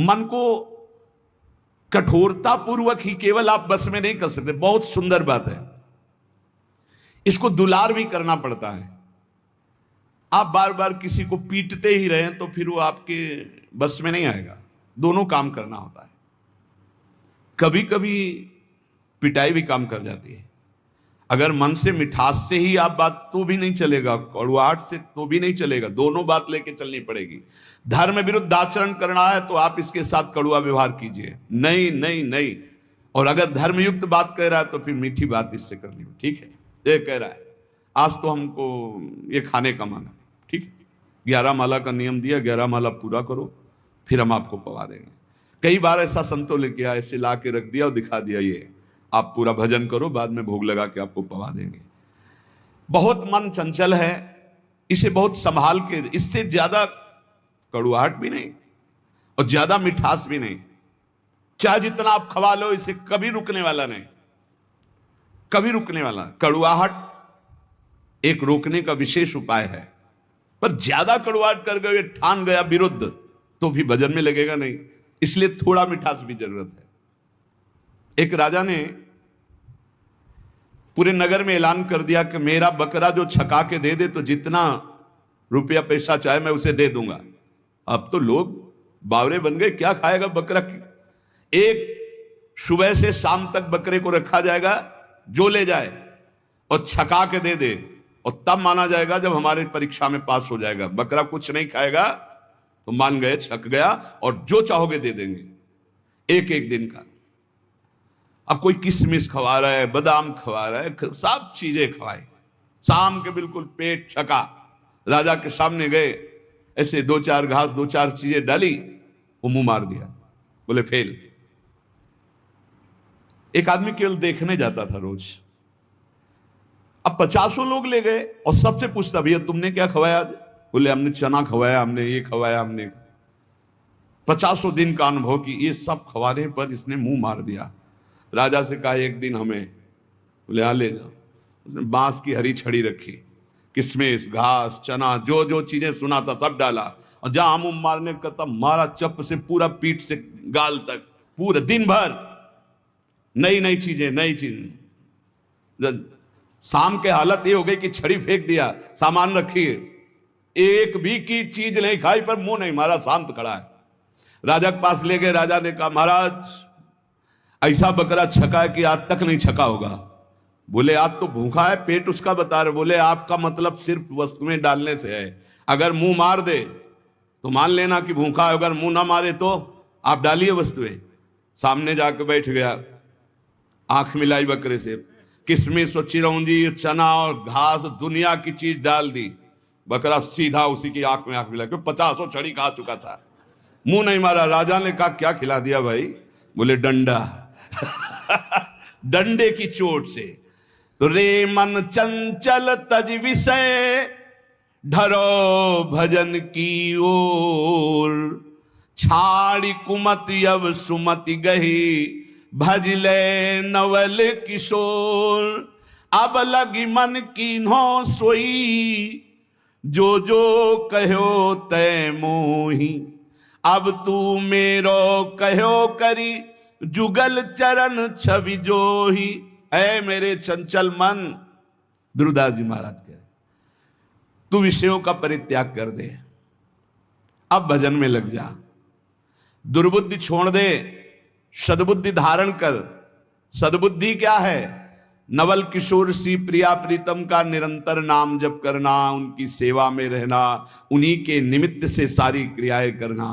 मन को कठोरता पूर्वक ही केवल आप बस में नहीं कर सकते। बहुत सुंदर बात है, इसको दुलार भी करना पड़ता है। आप बार बार किसी को पीटते ही रहें तो फिर वो आपके बस में नहीं आएगा। दोनों काम करना होता है। कभी कभी पिटाई भी काम कर जाती है। अगर मन से मिठास से ही आप बात तो भी नहीं चलेगा, कड़वाहट से तो भी नहीं चलेगा। दोनों बात लेके चलनी पड़ेगी। धर्म विरुद्ध आचरण करना है तो आप इसके साथ कड़वा व्यवहार कीजिए, नहीं नहीं नहीं। और अगर धर्मयुक्त बात कह रहा है तो फिर मीठी बात इससे करनी हो। ठीक है, ये कह रहा है आज तो हमको ये खाने का मन है, ठीक है, 11 माला का नियम दिया, 11 माला पूरा करो फिर हम आपको पवा देंगे। कई बार ऐसा संतों लेके आए, ऐसे ला के रख दिया और दिखा दिया, ये आप पूरा भजन करो, बाद में भोग लगा के आपको पवा देंगे। बहुत मन चंचल है, इसे बहुत संभाल के, इससे ज्यादा कड़ुआहट भी नहीं और ज्यादा मिठास भी नहीं। चाहे जितना आप खवा लो, इसे कभी रुकने वाला नहीं, कभी रुकने वाला। कड़ुआहट एक रोकने का विशेष उपाय है, पर ज्यादा कड़ुआहट कर गए, ठान गया विरुद्ध, तो भी भजन में लगेगा नहीं। इसलिए थोड़ा मिठास भी जरूरत है। एक राजा ने पूरे नगर में ऐलान कर दिया कि मेरा बकरा जो छका के दे दे तो जितना रुपया पैसा चाहे मैं उसे दे दूंगा। अब तो लोग बावरे बन गए, क्या खाएगा बकरा। एक सुबह से शाम तक बकरे को रखा जाएगा, जो ले जाए और छका के दे दे, और तब माना जाएगा जब हमारे परीक्षा में पास हो जाएगा। बकरा कुछ नहीं खाएगा तो मान गए छक गया, और जो चाहोगे दे देंगे, एक एक दिन का। अब कोई किशमिश खवा रहा है, बादाम खवा रहा है, सब चीजें खवाई, शाम के बिल्कुल पेट छका। राजा के सामने गए, ऐसे 2-4 घास 2-4 चीजें डाली, वो मुंह मार दिया, बोले फेल। एक आदमी केवल देखने जाता था रोज, अब 50 लोग ले गए और सबसे पूछता, भैया तुमने क्या खवाया? बोले हमने चना खवाया, हमने ये खवाया, हमने 50 दिन का अनुभव की, ये सब खवाने पर इसने मुंह मार दिया। राजा से कहा एक दिन हमें, बोले हाँ ले जाओ। उसने बांस की हरी छड़ी रखी, किशमिश, घास, चना, जो जो चीजें सुना था सब डाला, और जहां मुंह मारने का तब मारा, चप से पूरा पीठ से गाल तक, पूरा दिन भर नई नई चीजें, नई चीजें। शाम के हालत ये हो गई कि छड़ी फेंक दिया, सामान रखिए, एक भी की चीज नहीं खाई, पर मुंह नहीं मारा, शांत खड़ा है। राजा के पास ले गए। राजा ने कहा महाराज ऐसा बकरा छका है कि आज तक नहीं छका होगा। बोले आज तो भूखा है, पेट उसका बता रहे। बोले आपका मतलब सिर्फ वस्तुएं डालने से है, अगर मुंह मार दे तो मान लेना कि भूखा है, अगर मुंह ना मारे तो आप डालिए वस्तुएं। सामने जाकर बैठ गया, आंख मिलाई बकरे से, किशमिश और चिरौंजी, चना और घास, दुनिया की चीज डाल दी। बकरा सीधा उसी की आंख में आंख मिला, क्योंकि 50 छड़ी खा चुका था, मुंह नहीं मारा। राजा ने कहा क्या खिला दिया भाई? बोले डंडा। डंडे की चोट से। तो रे मन चंचल तज विषय, ढरो भजन की ओर, छाड़ी कुमति अब सुमति गही, भजले नवल किशोर। अब लगी मन कीन्हो सोई, जो जो कहो तय मोही, अब तू मेरो कहो करी, जुगल चरण छवि जोही। ऐ मेरे चंचल मन, दुर्दास जी महाराज कह रहे, तू विषयों का परित्याग कर दे, अब भजन में लग जा, दुर्बुद्धि छोड़ दे, सद्बुद्धि धारण कर। सद्बुद्धि क्या है? नवल किशोर सी प्रिया प्रीतम का निरंतर नाम जप करना, उनकी सेवा में रहना, उन्हीं के निमित्त से सारी क्रियाएं करना,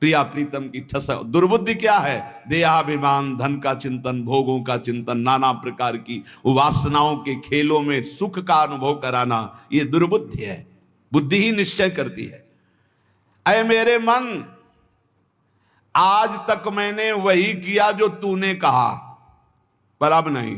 प्रिया प्रीतम की ठस। दुर्बुद्धि क्या है? देहाभिमान, धन का चिंतन, भोगों का चिंतन, नाना प्रकार की वासनाओं के खेलों में सुख का अनुभव कराना, ये दुर्बुद्धि है। बुद्धि ही निश्चय करती है। ऐ मेरे मन, आज तक मैंने वही किया जो तूने कहा, पर अब नहीं।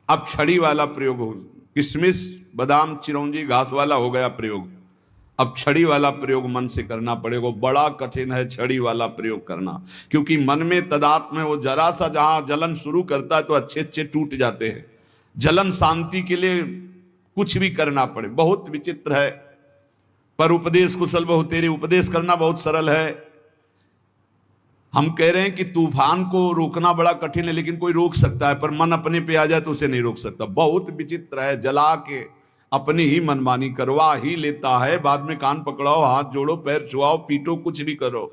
अब छड़ी वाला प्रयोग हो, किशमिश, बादाम, चिरौंजी, घास वाला हो गया प्रयोग, अब छड़ी वाला प्रयोग मन से करना पड़ेगा। बड़ा कठिन है छड़ी वाला प्रयोग करना, क्योंकि मन में तदात्म में वो जरा सा जहां जलन शुरू करता है तो अच्छे अच्छे टूट जाते हैं। जलन शांति के लिए कुछ भी करना पड़े, बहुत विचित्र है। पर उपदेश कुशल बहु तेरे, उपदेश करना बहुत सरल है। हम कह रहे हैं कि तूफान को रोकना बड़ा कठिन है, लेकिन कोई रोक सकता है, पर मन अपने पे आ जाए तो उसे नहीं रोक सकता। बहुत विचित्र है, जला के अपनी ही मनमानी करवा ही लेता है। बाद में कान पकड़ाओ, हाथ जोड़ो, पैर छुआओ, पीटो, कुछ भी करो।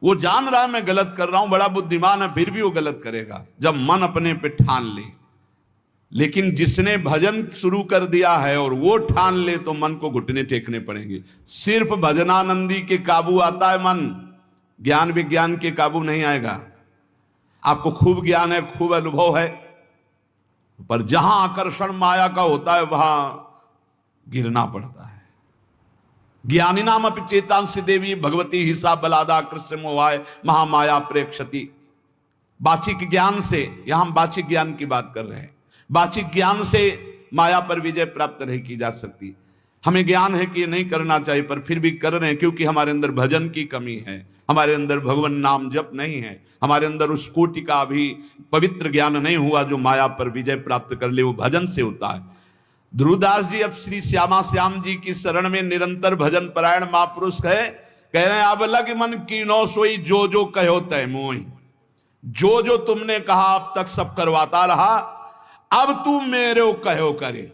वो जान रहा है मैं गलत कर रहा हूं, बड़ा बुद्धिमान है, फिर भी वो गलत करेगा जब मन अपने पे ठान ले। लेकिन जिसने भजन शुरू कर दिया है और वो ठान ले तो मन को घुटने टेकने पड़ेंगे। सिर्फ भजनानंदी के काबू आता है मन, ज्ञान विज्ञान के काबू नहीं आएगा। आपको खूब ज्ञान है, खूब अनुभव है, पर जहां आकर्षण माया का होता है वहां गिरना पड़ता है। ज्ञानी नाम अपि चेतांसी देवी भगवती हिसा बलादा कृष्ण मोहाय महामाया प्रेक्षति। बाचिक ज्ञान से, यहां हम बाचिक ज्ञान की बात कर रहे हैं, बाचिक ज्ञान से माया पर विजय प्राप्त नहीं की जा सकती। हमें ज्ञान है कि ये नहीं करना चाहिए, पर फिर भी कर रहे हैं, क्योंकि हमारे अंदर भजन की कमी है, हमारे अंदर भगवान नाम जप नहीं है, हमारे अंदर उस कोटि का अभी पवित्र ज्ञान नहीं हुआ जो माया पर विजय प्राप्त कर ले। वो भजन से होता है। ध्रुवदास जी अब श्री श्यामा श्याम जी की शरण में निरंतर भजन परायण महापुरुष है। कह रहे हैं अब लग मन की नो सोई, जो जो कहो तय मोई। जो जो तुमने कहा अब तक सब करवाता रहा, अब तू मेरे कहो करे।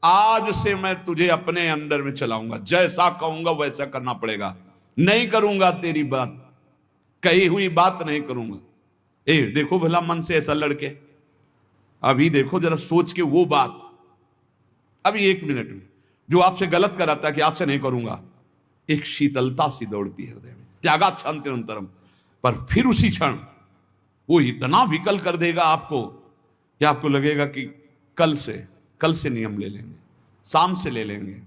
आज से मैं तुझे अपने अंडर में चलाऊंगा, जैसा कहूंगा वैसा करना पड़ेगा। नहीं करूंगा तेरी बात, कही हुई बात नहीं करूंगा। देखो भला मन से ऐसा लड़के, अभी देखो जरा सोच के वो बात, अभी 1 मिनट में जो आपसे गलत कराता है कि आपसे नहीं करूंगा, एक शीतलता सी दौड़ती है हृदय में, त्यागा क्षण तिरंतरम। पर फिर उसी क्षण वो इतना विकल कर देगा आपको कि आपको लगेगा कि कल से नियम ले लेंगे, शाम से ले लेंगे।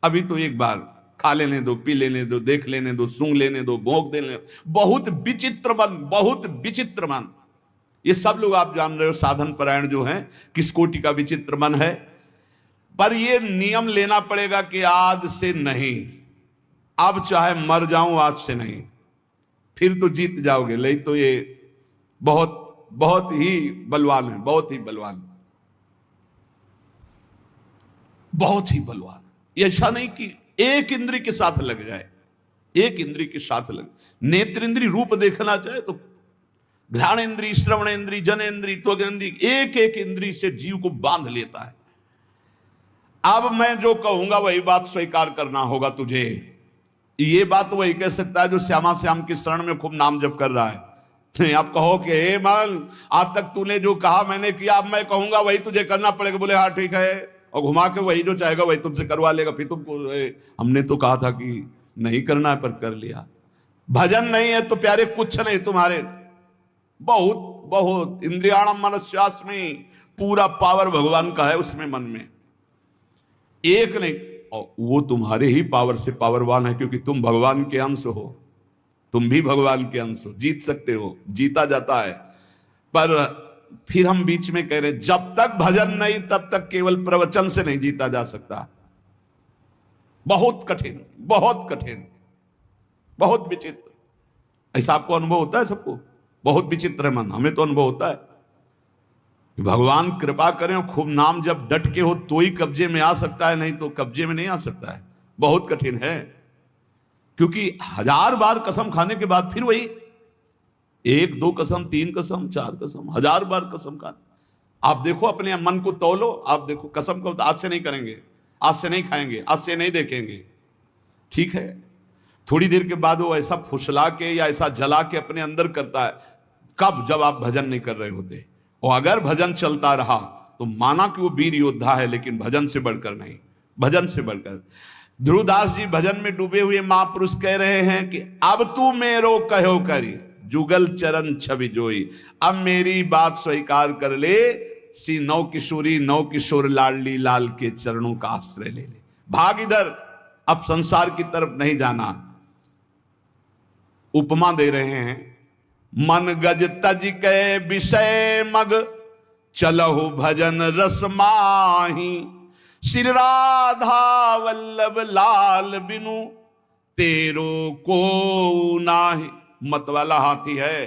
अभी तो एक बार खा लेने दो, पी लेने दो, देख लेने दो, सूंघ लेने दो, भोंक देने दो। बहुत विचित्र मन, बहुत विचित्र मन। ये सब लोग आप जान रहे हो साधन परायण जो हैं किस कोटि का विचित्र मन है। पर ये नियम लेना पड़ेगा कि आज से नहीं, अब चाहे मर जाऊं आज से नहीं, फिर तो जीत जाओगे। नहीं तो ये बहुत बहुत ही बलवान है, बहुत ही बलवान, बहुत ही बलवान। ऐसा नहीं कि एक इंद्री के साथ लग जाए, एक इंद्री के साथ लग, नेत्र इंद्री रूप देखना चाहे तो घ्राण इंद्री, श्रवण इंद्री, जन इंद्री, त्वग इंद्री, एक एक इंद्री से जीव को बांध लेता है। अब मैं जो कहूंगा वही बात स्वीकार करना होगा तुझे। ये बात वही कह सकता है जो श्यामा श्याम की शरण में खूब नाम जप कर रहा है। नहीं आप कहो कि हे मन, आज तक तूने जो कहा मैंने किया, अब मैं कहूंगा वही तुझे करना पड़ेगा। बोले हाँ ठीक है, और घुमा के वही जो चाहेगा वही तुमसे करवा लेगा। फिर तुमको हमने तो कहा था कि नहीं करना है, पर कर लिया। भजन नहीं है तो प्यारे कुछ नहीं तुम्हारे, बहुत बहुत इंद्रियाणम मनस्यास्मि, पूरा पावर भगवान का है उसमें, मन में एक नहीं। और वो तुम्हारे ही पावर से पावरवान है, क्योंकि तुम भगवान के अंश हो, तुम भी भगवान के अंश हो, जीत सकते हो, जीता जाता है। पर फिर हम बीच में कह रहे हैं जब तक भजन नहीं तब तक केवल प्रवचन से नहीं जीता जा सकता। बहुत कठिन, बहुत कठिन, बहुत विचित्र। ऐसा आपको अनुभव होता है सबको? बहुत विचित्र है मन, हमें तो अनुभव होता है। भगवान कृपा करें और खूब नाम जब डट के हो तो ही कब्जे में आ सकता है, नहीं तो कब्जे में नहीं आ सकता है। बहुत कठिन है, क्योंकि 1000 बार कसम खाने के बाद फिर वही 1 2 कसम, 3 कसम, 4 कसम, 1000 बार कसम खाना। आप देखो अपने मन को तौलो, आप देखो कसम को आज से नहीं करेंगे, आज से नहीं खाएंगे, आज से नहीं देखेंगे, ठीक है। थोड़ी देर के बाद वो ऐसा फुसला के या ऐसा जला के अपने अंदर करता है। कब? जब आप भजन नहीं कर रहे होते। और अगर भजन चलता रहा तो माना कि वो वीर योद्धा है, लेकिन भजन से बढ़कर नहीं, भजन से बढ़कर। ध्रुवदास जी भजन में डूबे हुए महापुरुष कह रहे हैं कि अब तू मेरो कहो करी, जुगल चरण छवि जोई। अब मेरी बात स्वीकार कर ले, सी नौ किशोरी नौ किशोर लाडली लाल के चरणों का आश्रय ले ले। भाग इधर, अब संसार की तरफ नहीं जाना। उपमा दे रहे हैं, मन गज तज के विषय मग, चलहु भजन रस माही। श्री राधा वल्लभ लाल बिनु, तेरो को नाही। मत वाला हाथी है,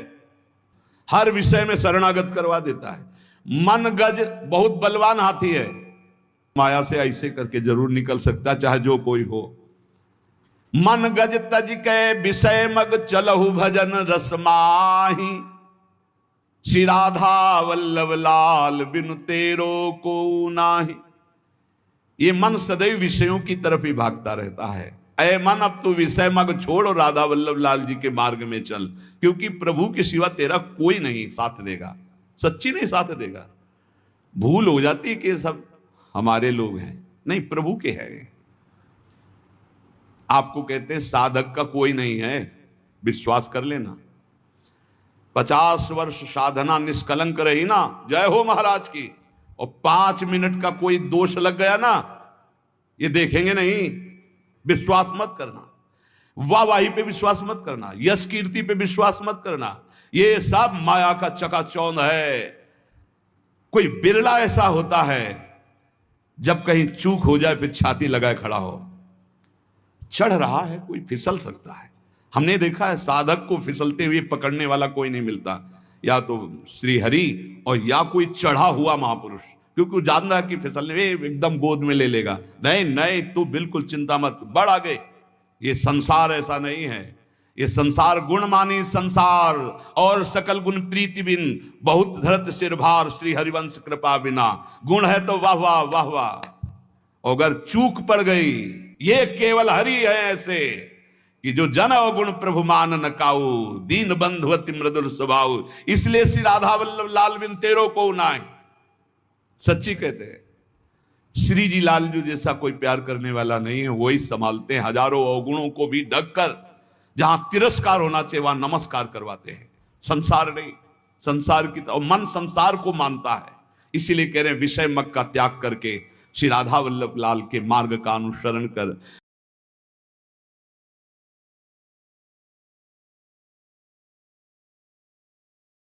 हर विषय में शरणागत करवा देता है। मन गज बहुत बलवान हाथी है, माया से ऐसे करके जरूर निकल सकता, चाहे जो कोई हो। मन गज तज के विषय मग चलहु भजन रसमाही, श्री राधा वल्लभ लाल बिनु तेरो को नाही। ये मन सदैव विषयों की तरफ ही भागता रहता है। ऐ मन अब तू विषय मग छोड़ और राधा वल्लभ लाल जी के मार्ग में चल, क्योंकि प्रभु के सिवा तेरा कोई नहीं साथ देगा, सच्ची नहीं साथ देगा। भूल हो जाती है कि सब हमारे लोग हैं, नहीं प्रभु के हैं। आपको कहते हैं साधक का कोई नहीं है, विश्वास कर लेना। 50 वर्ष साधना निष्कलंक रही ना, जय हो महाराज की, और 5 मिनट का कोई दोष लग गया ना, ये देखेंगे नहीं, विश्वास मत करना। वाहवाही पे विश्वास मत करना, यश कीर्ति पे विश्वास मत करना, ये सब माया का चकाचौंध है। कोई बिरला ऐसा होता है जब कहीं चूक हो जाए फिर छाती लगाए खड़ा हो। चढ़ रहा है कोई फिसल सकता है, हमने देखा है साधक को फिसलते हुए पकड़ने वाला कोई नहीं मिलता, या तो श्री हरि और या कोई चढ़ा हुआ महापुरुष, क्योंकि वो जान रहा है कि फिसलने एकदम गोद में ले लेगा। नहीं नहीं, तू बिल्कुल चिंता मत, बढ़ आगे। ये संसार ऐसा नहीं है, ये संसार गुण मानी संसार और सकल गुण प्रीति बिन, बहुत धरत सिर भार श्री हरिवंश कृपा बिना। गुण है तो वाह वाह वाह वाह, अगर चूक पड़ गई, ये केवल हरि है ऐसे कि जो जन अवगुण प्रभु मान न काऊ, दीन बंधु अति मृदुल स्वभाव। इसलिए श्री राधा वल्लभ लाल बिन तेरो को नाय, सच्ची कहते हैं। श्री जी लाल जी जैसा कोई प्यार करने वाला नहीं है, वही संभालते हैं हजारों अवगुणों को भी ढककर। जहां तिरस्कार होना चाहिए वहां नमस्कार करवाते हैं, संसार नहीं। संसार की और मन संसार को मानता है, इसीलिए कह रहे हैं विषय मग का त्याग करके श्री राधा वल्लभ लाल के मार्ग का अनुसरण कर।